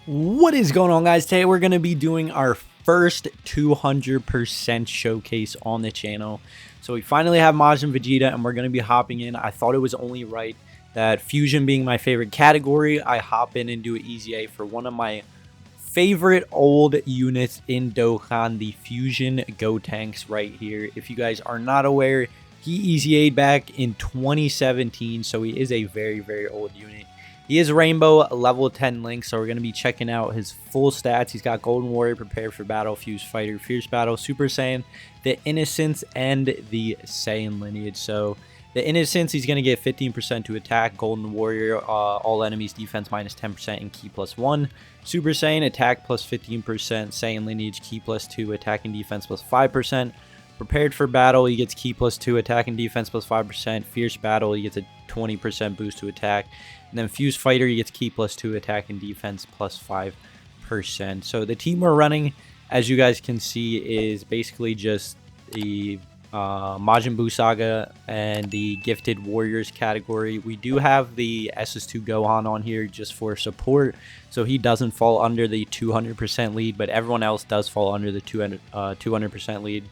What is going on, guys? Today we're going to be doing our first 200% showcase on the channel. So we finally have Majin Vegeta and we're going to be hopping in. I thought it was only right that Fusion being my favorite category, I hop in and do an EZA for one of my favorite old units in Dokkan, the Fusion Gotenks right here. If you guys are not aware, he EZA'd back in 2017, so he is a very old unit. He is Rainbow level 10 Link, so we're going to be checking out his full stats. He's got Golden Warrior, Prepared for Battle, Fuse Fighter, Fierce Battle, Super Saiyan, the Innocence, and the Saiyan lineage. So the Innocence, he's going to get 15% to attack. Golden Warrior, all enemies defense minus 10% and key plus 1. Super Saiyan, attack plus 15%. Saiyan lineage, key plus 2, attack and defense plus 5%. Prepared for Battle, he gets key plus 2, attack and defense plus 5%. Fierce Battle, he gets a 20% boost to attack. And then Fuse Fighter, he gets key plus 2, attack and defense plus 5%. So the team we're running, as you guys can see, is basically just the Majin Buu Saga and the Gifted Warriors category. We do have the SS2 Gohan on here just for support, so he doesn't fall under the 200% lead, but everyone else does fall under the 200% lead.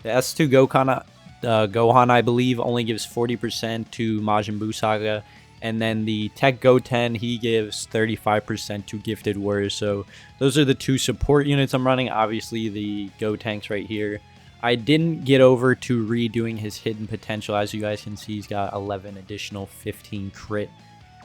The S2 Gohan, I believe, only gives 40% to Majin Buu Saga. And then the Tech Goten, he gives 35% to Gifted Warriors. So those are the two support units I'm running. Obviously, the Gotenks right here. I didn't get over to redoing his hidden potential. As you guys can see, he's got 11 additional, 15 crit.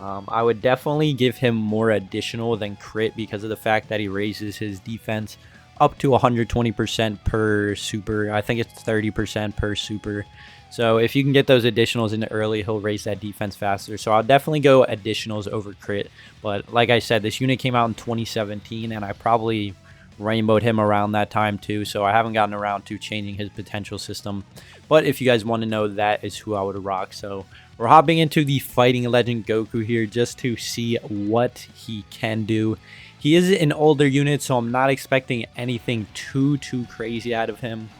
I would definitely give him more additional than crit because of the fact that he raises his defense up to 120% per super. I think it's 30% per super. So if you can get those additionals into early, he'll raise that defense faster. So I'll definitely go additionals over crit. But like I said, this unit came out in 2017, and I probably rainbowed him around that time too. So I haven't gotten around to changing his potential system. But if you guys want to know, that is who I would rock. So we're hopping into the Fighting Legend Goku here just to see what he can do. He is an older unit, so I'm not expecting anything too crazy out of him.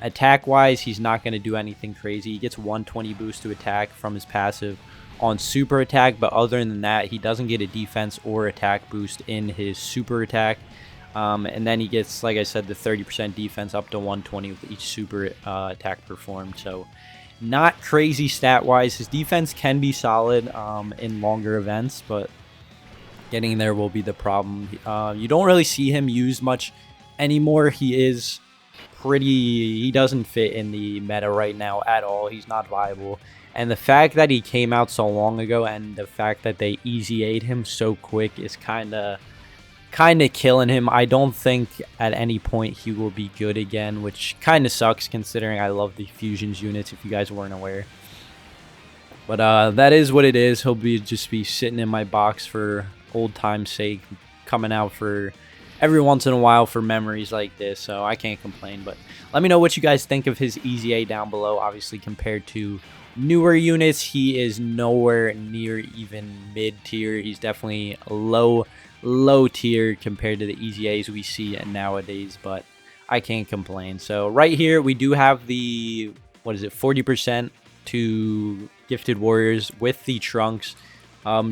Attack wise, he's not going to do anything crazy. He gets 120 boost to attack from his passive on super attack, but other than that, he doesn't get a defense or attack boost in his super attack. And then he gets, like I said, the 30% defense up to 120 with each super attack performed. So not crazy stat wise. His defense can be solid in longer events, but getting there will be the problem. You don't really see him used much anymore. He doesn't fit in the meta right now at all. He's not viable. And the fact that he came out so long ago and the fact that they EZA'd him so quick is kind of killing him. I don't think at any point he will be good again, which kind of sucks considering I love the Fusions units, if you guys weren't aware. But that is what it is. He'll just be sitting in my box for old time's sake, coming out for every once in a while for memories like this, so I can't complain. But let me know what you guys think of his EZA down below. Obviously, compared to newer units, he is nowhere near even mid-tier. He's definitely low tier compared to the EZAs we see nowadays, but I can't complain. So right here, we do have the, 40% to Gifted Warriors with the Trunks.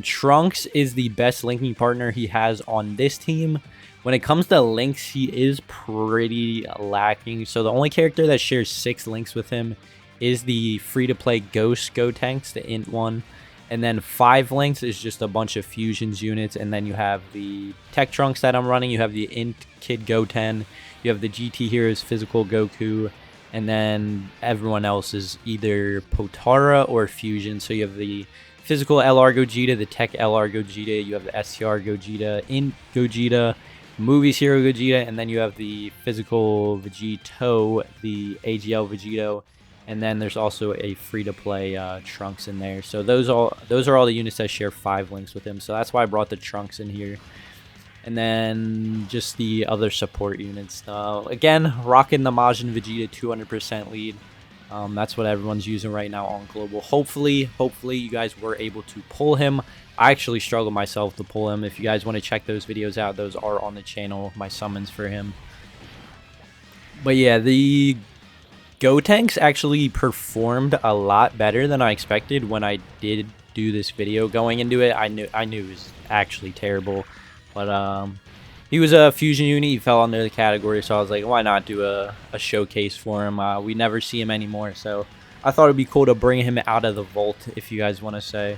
Trunks is the best linking partner he has on this team. When it comes to links, he is pretty lacking. So the only character that shares 6 links with him is the free-to-play Ghost Gotenks, the Int one. And then 5 links is just a bunch of Fusions units. And then you have the Tech Trunks that I'm running. You have the Int Kid Goten. You have the GT Heroes Physical Goku. And then everyone else is either Potara or Fusion. So you have the Physical LR Gogeta, the Tech LR Gogeta. You have the STR Gogeta, Int Gogeta, Movies Hero Gogeta, and then you have the Physical Vegito, the AGL Vegito, and then there's also a free-to-play Trunks in there. So those are all the units that share 5 links with him. So that's why I brought the Trunks in here. And then just the other support units. Again, rocking the Majin Vegeta 200% lead. That's what everyone's using right now on Global. Hopefully you guys were able to pull him. I actually struggle myself to pull him. If you guys want to check those videos out, those are on the channel, my summons for him. But yeah, the Gotenks actually performed a lot better than I expected when I did do this video. Going into it, I knew it was actually terrible. But he was a fusion unit. He fell under the category, so I was like, why not do a showcase for him? We never see him anymore, so I thought it'd be cool to bring him out of the vault, if you guys want to say.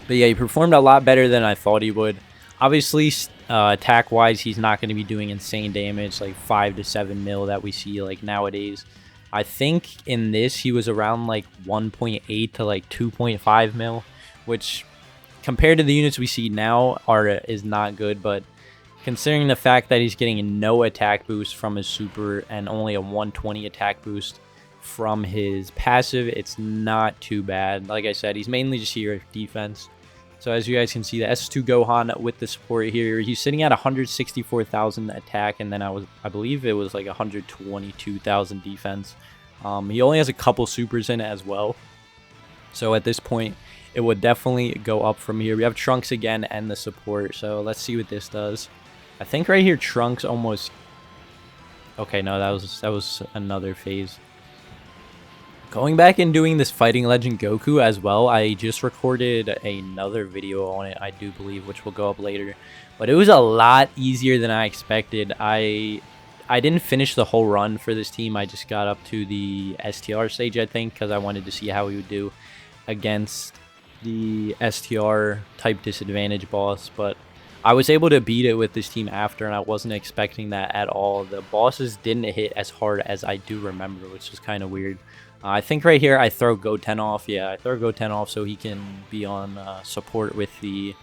But yeah, he performed a lot better than I thought he would. Obviously, attack-wise, he's not going to be doing insane damage, like 5 to 7 mil that we see like nowadays. I think in this, he was around like 1.8 to like 2.5 mil, which compared to the units we see now is not good. But considering the fact that he's getting no attack boost from his super and only a 120 attack boost from his passive, it's not too bad. Like I said, he's mainly just here for defense. So as you guys can see, the S2 Gohan with the support here, he's sitting at 164,000 attack, and then I believe it was like 122,000 defense. He only has a couple supers in it as well. So at this point, it would definitely go up from here. We have Trunks again and the support. So let's see what this does. I think right here, Trunks almost... Okay, no, that was another phase. Going back and doing this Fighting Legend Goku as well, I just recorded another video on it, I do believe, which will go up later. But it was a lot easier than I expected. I didn't finish the whole run for this team. I just got up to the STR stage, I think, because I wanted to see how he would do against the STR type disadvantage boss. But I was able to beat it with this team after, and I wasn't expecting that at all. The bosses didn't hit as hard as I do remember, which is kind of weird. I think right here I throw Goten off. Yeah, I throw Goten off so he can be on support with the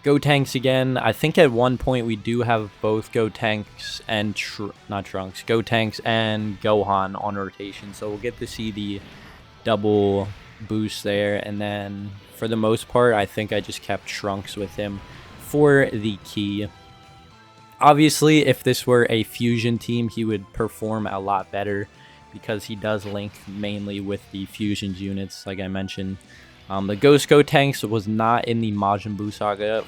Gotenks again. I think at one point we do have both Gotenks and Gotenks and Gohan on rotation. So we'll get to see the double boost there. And then for the most part, I think I just kept Trunks with him for the key. Obviously, if this were a fusion team, he would perform a lot better, because he does link mainly with the fusions units, like I mentioned. The Ghost Gotenks was not in the Majin Buu saga,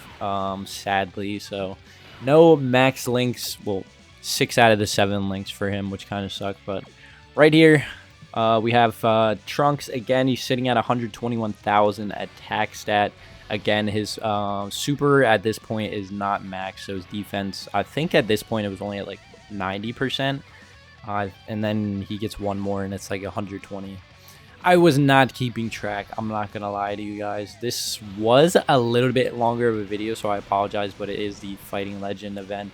sadly, so no max links. Well, 6 out of the 7 links for him, which kind of sucked. But right here, we have Trunks again. He's sitting at 121,000 attack stat. Again, his super at this point is not max, so his defense, I think at this point it was only at like 90%. And then he gets one more and it's like 120. I was not keeping track. I'm not going to lie to you guys. This was a little bit longer of a video, so I apologize, but it is the Fighting Legend event.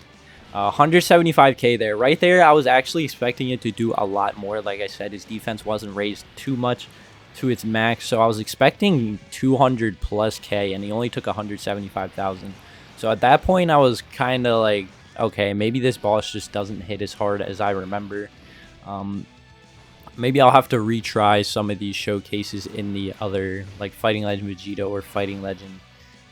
175k there. Right there, I was actually expecting it to do a lot more. Like I said, his defense wasn't raised too much to its max, so I was expecting 200 plus k, and he only took 175,000. So at that point, I was kind of like, okay, maybe this boss just doesn't hit as hard as I remember. Maybe I'll have to retry some of these showcases in the other, like Fighting Legend Vegeta or Fighting Legend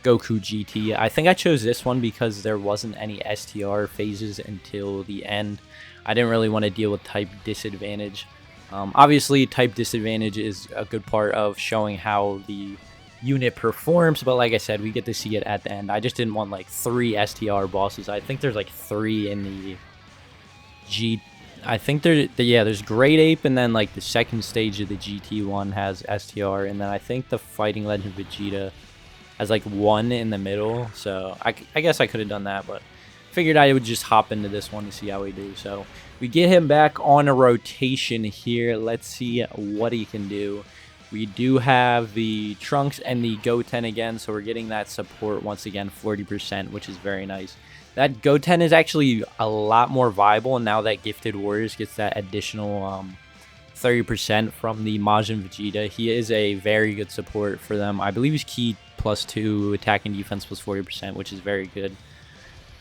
Goku GT. I think I chose this one because there wasn't any STR phases until the end. I didn't really want to deal with type disadvantage. Obviously, type disadvantage is a good part of showing how the unit performs, but like I said, we get to see it at the end. I just didn't want like 3 STR bosses. I think there's like 3 in the I think there's Great Ape, and then like the second stage of the GT one has STR, and then I think the Fighting Legend Vegeta has like 1 in the middle. So I guess I could have done that, but figured I would just hop into this one to see how we do. So we get him back on a rotation here. Let's see what he can do. We do have the Trunks and the Goten again, so we're getting that support once again, 40%, which is very nice. That Goten is actually a lot more viable, and now that Gifted Warriors gets that additional 30% from the Majin Vegeta, he is a very good support for them. I believe he's key +2, attack and defense +40%, which is very good.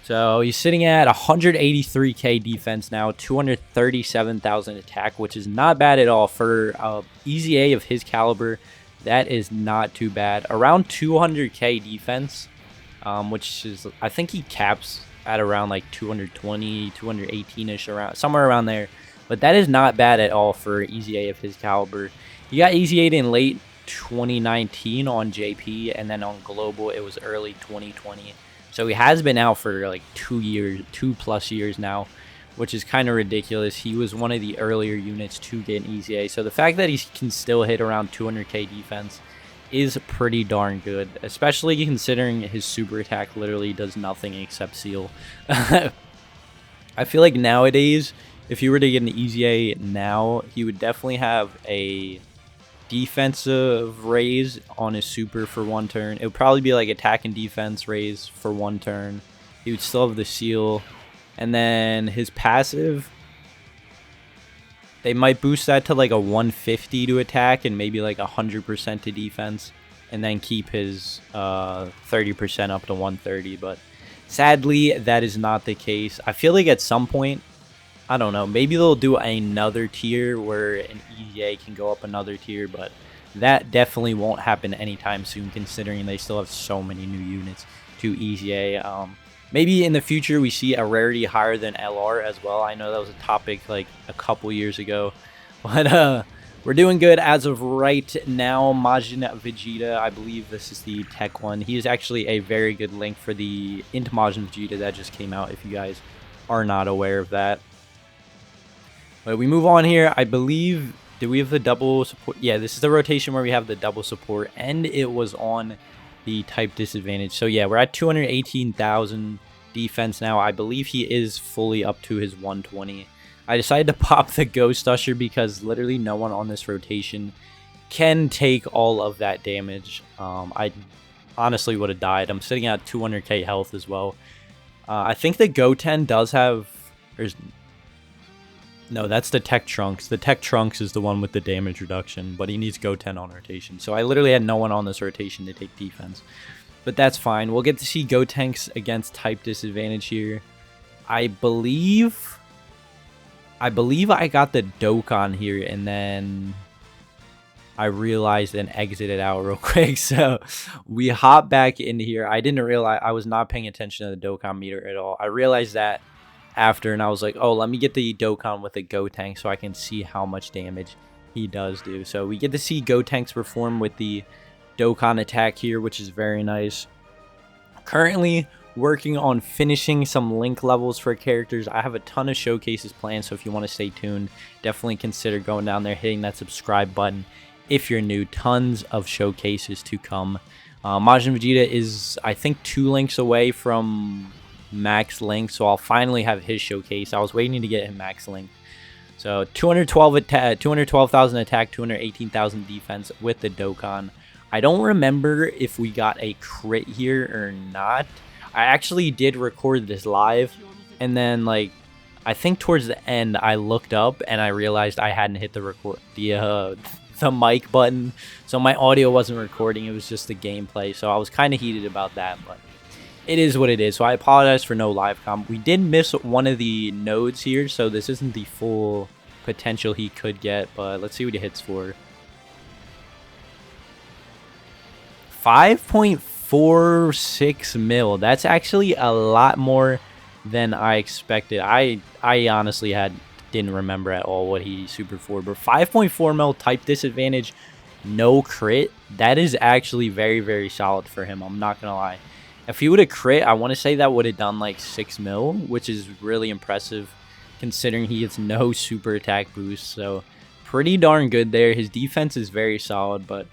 So he's sitting at 183k defense now, 237,000 attack, which is not bad at all for EZA of his caliber. That is not too bad. Around 200k defense, which is, I think he caps at around like 220, 218ish, around somewhere around there. But that is not bad at all for EZA of his caliber. He got EZA'd in late 2019 on JP, and then on Global it was early 2020. So he has been out for like 2+ years now, which is kind of ridiculous. He was one of the earlier units to get an EZA. So the fact that he can still hit around 200k defense is pretty darn good, especially considering his super attack literally does nothing except seal. I feel like nowadays, if you were to get an EZA now, he would definitely have a defensive raise on his super for 1 turn. It would probably be like attack and defense raise for 1 turn. He would still have the seal. And then his passive, they might boost that to like a 150 to attack and maybe like 100% to defense. And then keep his 30% up to 130. But sadly, that is not the case. I feel like at some point, I don't know, maybe they'll do another tier where an EZA can go up another tier, but that definitely won't happen anytime soon considering they still have so many new units to EZA. Maybe in the future we see a rarity higher than LR as well. I know that was a topic like a couple years ago, but we're doing good as of right now. Majin Vegeta, I believe this is the tech one. He is actually a very good link for the Into Majin Vegeta that just came out if you guys are not aware of that. But we move on here. I believe, do we have the double support? Yeah, this is the rotation where we have the double support, and it was on the type disadvantage. So yeah, we're at 218,000 defense now. I believe he is fully up to his 120. I decided to pop the Ghost Usher because literally no one on this rotation can take all of that damage. I honestly would have died. I'm sitting at 200k health as well. I think the Goten does have... No, that's the Tech Trunks. The Tech Trunks is the one with the damage reduction, but he needs Goten on rotation. So I literally had no one on this rotation to take defense. But that's fine. We'll get to see Gotenks against type disadvantage here. I believe I got the Dokkan here, and then I realized and exited out real quick. So we hop back in here. I didn't realize, I was not paying attention to the Dokkan meter at all. I realized that after, and I was like, oh, let me get the Dokkan with the Gotenks so I can see how much damage he does do. So we get to see Gotenks perform with the Dokkan attack here, which is very nice. Currently working on finishing some link levels for characters. I have a ton of showcases planned, so if you want to stay tuned, definitely consider going down there, hitting that subscribe button if you're new. Tons of showcases to come. Majin Vegeta is, I think, 2 links away from max link, so I'll finally have his showcase. I was waiting to get him max link. So 212,000 attack, 218,000 defense with the Dokkan. I don't remember if we got a crit here or not. I actually did record this live, and then like I think towards the end I looked up and I realized I hadn't hit the mic button, so my audio wasn't recording. It was just the gameplay, so I was kind of heated about that, but it is what it is. So I apologize for no live comp. We did miss one of the nodes here, so this isn't the full potential he could get, but let's see what he hits for. 5.46 mil. That's actually a lot more than I expected. I honestly didn't remember at all what he super for, but 5.4 mil type disadvantage, no crit. That is actually very, very solid for him. I'm not gonna lie. If he would have crit, I want to say that would have done like 6 mil, which is really impressive considering he gets no super attack boost. So pretty darn good there. His defense is very solid, but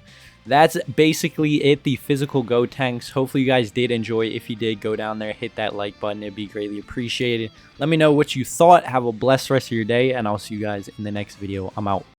that's basically it, the physical Gotenks. Hopefully you guys did enjoy. If you did, go down there, hit that like button. It'd be greatly appreciated. Let me know what you thought. Have a blessed rest of your day, and I'll see you guys in the next video. I'm out.